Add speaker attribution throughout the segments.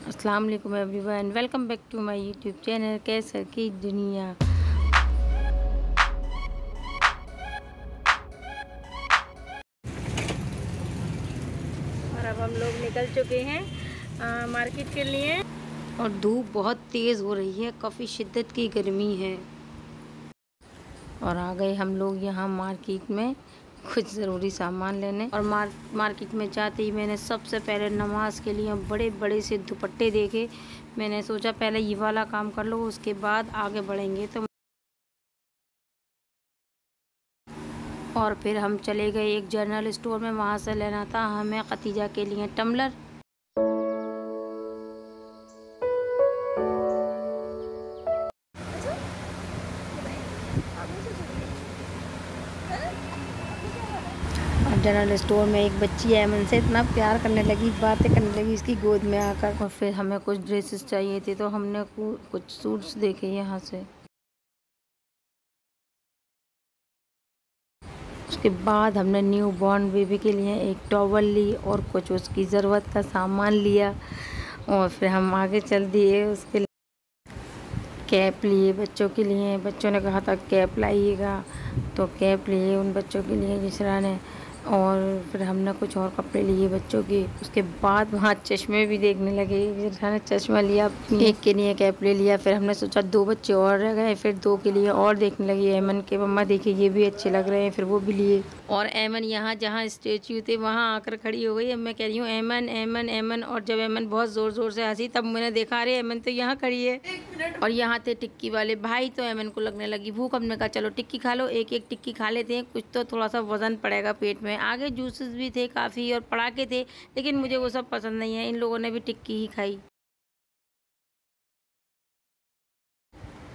Speaker 1: अस्सलाम वालेकुम everyone, welcome back to my YouTube channel Qaiser की दुनिया। और अब हम लोग निकल चुके हैं मार्केट के लिए और धूप बहुत तेज़ हो रही है, काफ़ी शिद्दत की गर्मी है। और आ गए हम लोग यहाँ मार्केट में कुछ ज़रूरी सामान लेने। और मार्केट में जाते ही मैंने सबसे पहले नमाज के लिए बड़े बड़े से दुपट्टे देखे। मैंने सोचा पहले ये वाला काम कर लो, उसके बाद आगे बढ़ेंगे। तो और फिर हम चले गए एक जनरल स्टोर में, वहाँ से लेना था हमें खतीजा के लिए टम्बलर। जनरल स्टोर में एक बच्ची ऐमन से इतना प्यार करने लगी, बातें करने लगी इसकी गोद में आकर। और फिर हमें कुछ ड्रेसेस चाहिए थे तो हमने कुछ सूट्स देखे यहाँ से। उसके बाद हमने न्यू बॉर्न बेबी के लिए एक टॉवल ली और कुछ उसकी ज़रूरत का सामान लिया। और फिर हम आगे चल दिए। उसके लिए कैप लिए बच्चों के लिए, बच्चों ने कहा था कैप लाइएगा तो कैप लिए उन बच्चों के लिए जिसरा ने। और फिर हमने कुछ और कपड़े लिए बच्चों के। उसके बाद वहाँ चश्मे भी देखने लगे, जिसरा ने चश्मा लिया, एक के लिए कैप ले लिया। फिर हमने सोचा 2 बच्चे और रह गए, फिर 2 के लिए और देखने लगे। ऐमन के मम्मा देखे ये भी अच्छे लग रहे हैं, फिर वो भी लिए। और ऐमन यहाँ जहाँ स्टेच्यू थे वहाँ आकर खड़ी हो गई। अब मैं कह रही हूँ ऐमन ऐमन ऐमन, और जब ऐमन बहुत ज़ोर ज़ोर से हंसी तब मैंने देखा अरे ऐमन तो यहाँ खड़ी है। और यहाँ थे टिक्की वाले भाई, तो ऐमन को लगने लगी भूख। हमने कहा चलो टिक्की खा लो, एक एक टिक्की खा लेते हैं, कुछ तो थोड़ा सा वजन पड़ेगा पेट में। आगे जूसेस भी थे काफ़ी और पड़ाके थे, लेकिन मुझे वो सब पसंद नहीं है। इन लोगों ने भी टिक्की ही खाई।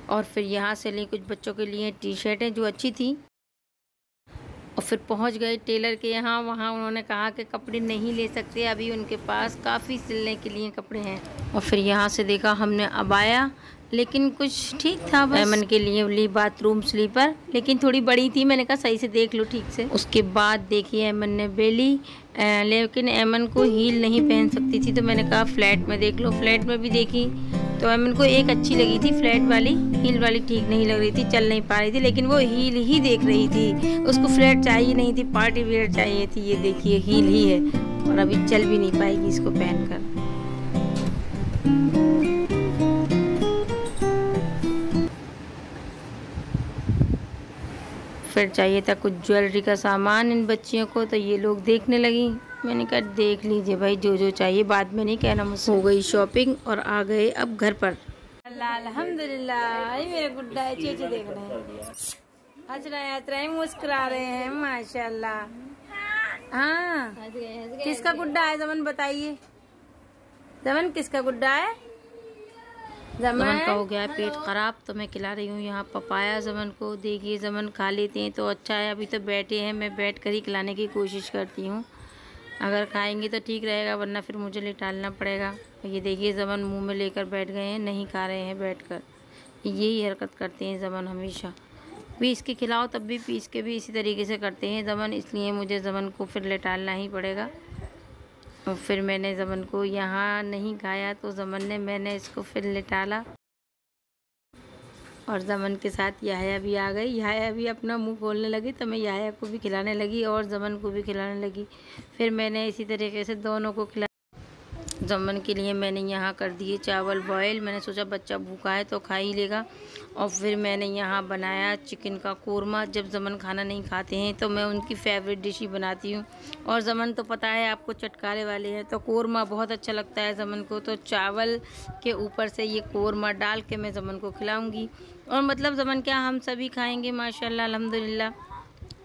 Speaker 1: और फिर यहाँ से ली कुछ बच्चों के लिए टी शर्टें जो अच्छी थी। और फिर पहुँच गए टेलर के यहाँ। वहाँ उन्होंने कहा कि कपड़े नहीं ले सकते, अभी उनके पास काफ़ी सिलने के लिए कपड़े हैं। और फिर यहाँ से देखा हमने अबाया, लेकिन कुछ ठीक था। ऐमन के लिए ली बाथरूम स्लीपर, लेकिन थोड़ी बड़ी थी। मैंने कहा सही से देख लो ठीक से। उसके बाद देखी ऐमन ने बेली, लेकिन ऐमन को हील नहीं पहन सकती थी, तो मैंने कहा फ्लैट में देख लो। फ्लैट में भी देखी तो ऐमन को एक अच्छी लगी थी फ्लैट वाली, हील वाली ठीक नहीं लग रही थी, चल नहीं पा रही थी। लेकिन वो हील ही देख रही थी, उसको फ्लैट चाहिए नहीं थी, पार्टी वेयर चाहिए थी। ये देखिए हील ही है और अभी चल भी नहीं पाएगी इसको पहनकर। फिर चाहिए था कुछ ज्वेलरी का सामान इन बच्चियों को, तो ये लोग देखने लगी। मैंने कहा देख लीजिए भाई, जो जो चाहिए बाद में नहीं कहना मुझसे। हो गई शॉपिंग और आ गए अब घर पर। अल्हम्दुलिल्लाह, मेरे गुड्डा है, चेचे देख रहे हैं, हंस रहे हैं, हंस रहे हैं, मुस्कुरा रहे हैं माशाल्लाह। हाँ, किसका गुड्डा है जमन बताइए, जमन किसका गुड्डा है? जमन का हो गया पेट खराब, तो मैं खिला रही हूँ यहाँ पपाया जमन को। देखिए जमन खा लेते हैं तो अच्छा है, अभी तो बैठे हैं, मैं बैठ कर ही खिलाने की कोशिश करती हूँ। अगर खाएंगे तो ठीक रहेगा, वरना फिर मुझे लेटालना पड़ेगा। ये देखिए जमन मुंह में लेकर बैठ गए हैं, नहीं खा रहे हैं बैठकर। यही हरकत करते हैं जमन हमेशा। पीस के खिलाओ तब भी पीस के भी इसी तरीके से करते हैं जमन, इसलिए मुझे जमन को फिर लेटालना ही पड़ेगा। और फिर मैंने जमन को यहाँ नहीं खाया तो मैंने इसको फिर लेटाला। और जमन के साथ याया भी आ गई। याया भी अपना मुंह खोलने लगी, तो मैं याया को भी खिलाने लगी और जमन को भी खिलाने लगी। फिर मैंने इसी तरीके से दोनों को खिला। जमन के लिए मैंने यहाँ कर दिए चावल बॉयल, मैंने सोचा बच्चा भूखा है तो खा ही लेगा। और फिर मैंने यहाँ बनाया चिकन का कोरमा। जब जमन खाना नहीं खाते हैं तो मैं उनकी फेवरेट डिश ही बनाती हूँ। और जमन तो पता है आपको चटकारे वाले हैं, तो कोरमा बहुत अच्छा लगता है जमन को, तो चावल के ऊपर से ये कोरमा डाल के मैं जमन को खिलाऊँगी। और मतलब जमन क्या, हम सभी खाएँगे माशाल्लाह अल्हम्दुलिल्लाह।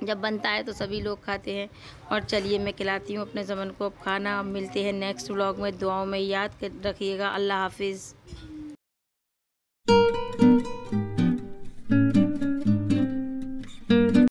Speaker 1: जब बनता है तो सभी लोग खाते हैं। और चलिए मैं खिलाती हूँ अपने जमन को अब खाना। अब मिलते हैं नेक्स्ट व्लॉग में, दुआओं में याद रखिएगा। अल्लाह हाफिज़।